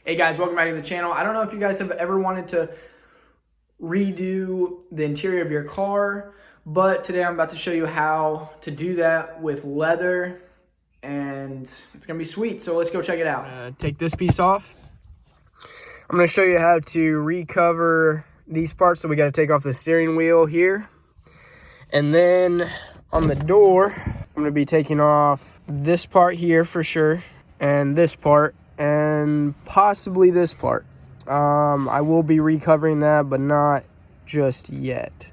Hey guys, welcome back to the channel. I don't know if you guys have ever wanted to redo the interior of your car, but today I'm about to show you how to do that with leather, and it's gonna be sweet. So let's go check it out. Take this piece off. I'm gonna show you how to recover these parts. So we got to take off the steering wheel here, and then on the door, I'm gonna be taking off this part here for sure, and this part, and possibly this part. I will be recovering that, but not just yet.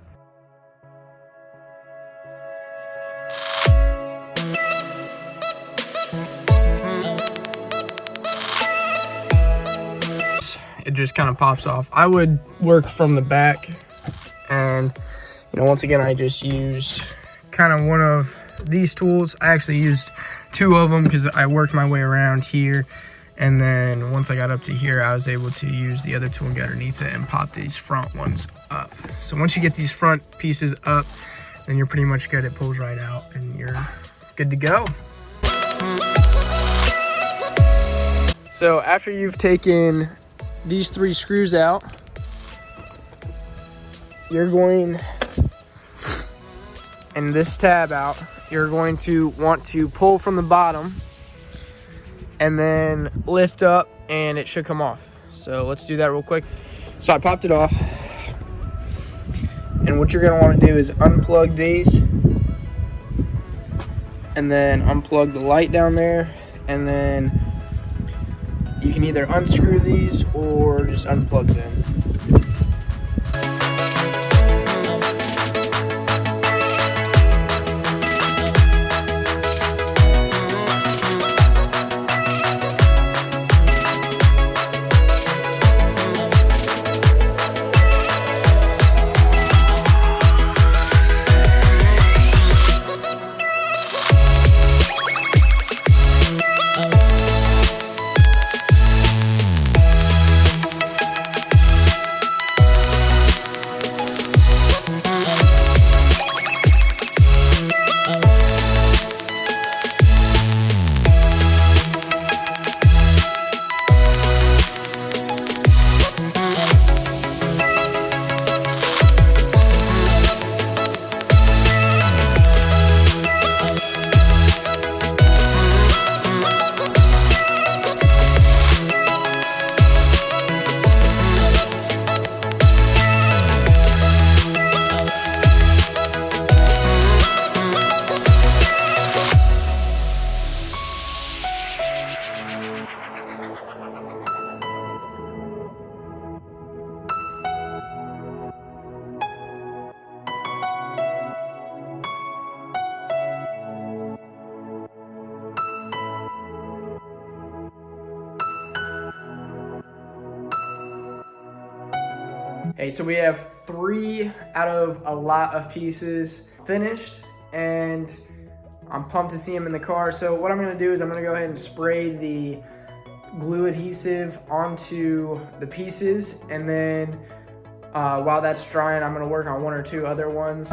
It just kind of pops off. I would work from the back, and once again, I just used kind of one of these tools. I actually used two of them because I worked my way around here, and then once I got up to here, I was able to use the other tool and get underneath it and pop these front ones up. So once you get these front pieces up, then you're pretty much good. It pulls right out and you're good to go. So after you've taken these three screws out, you're going, and this tab out, you're going to want to pull from the bottom and then lift up, and it should come off. So let's do that real quick. So I popped it off, and what you're gonna want to do is unplug these, and then unplug the light down there, and then you can either unscrew these or just unplug them. Hey, so we have 3 out of a lot of pieces finished, and I'm pumped to see them in the car. So what I'm gonna do is I'm gonna go ahead and spray the glue adhesive onto the pieces, and then while that's drying, I'm gonna work on 1 or 2 other ones.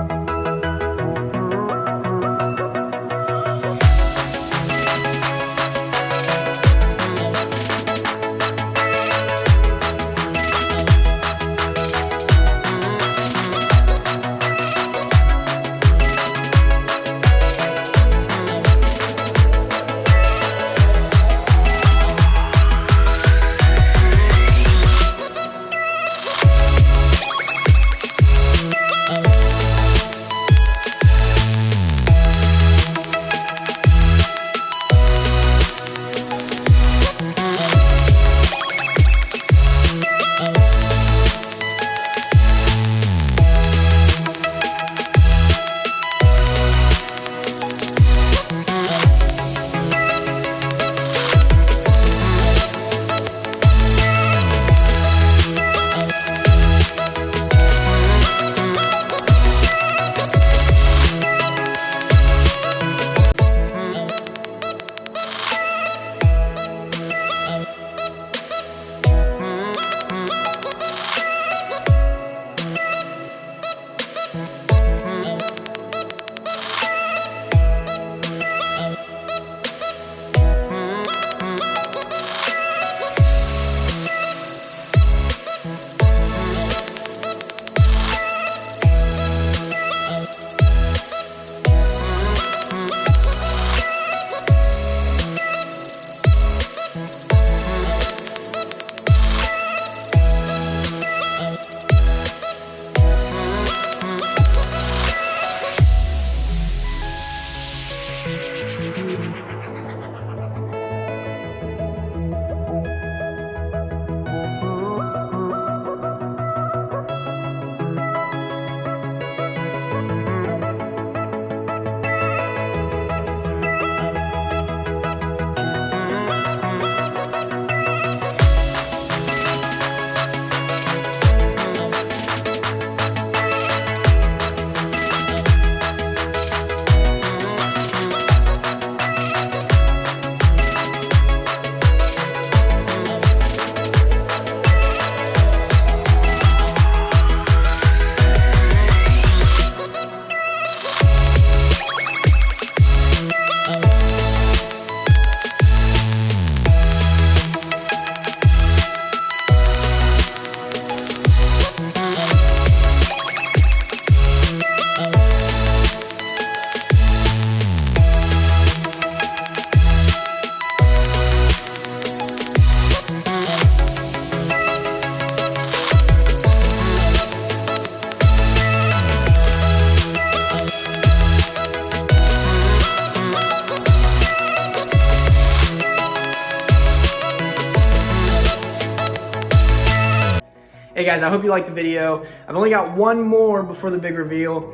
Hey guys, I hope you liked the video. I've only got one more before the big reveal,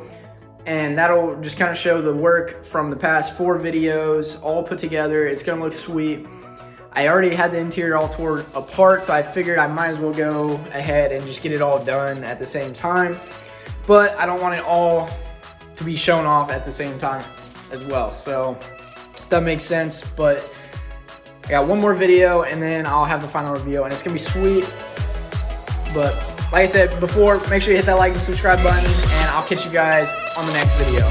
and that'll just kind of show the work from the past 4 videos all put together. It's gonna look sweet. I already had the interior all torn apart, so I figured I might as well go ahead and just get it all done at the same time. But I don't want it all to be shown off at the same time as well. So that makes sense, but I got one more video and then I'll have the final review, and it's gonna be sweet. But like I said before, make sure you hit that like and subscribe button, and I'll catch you guys on the next video.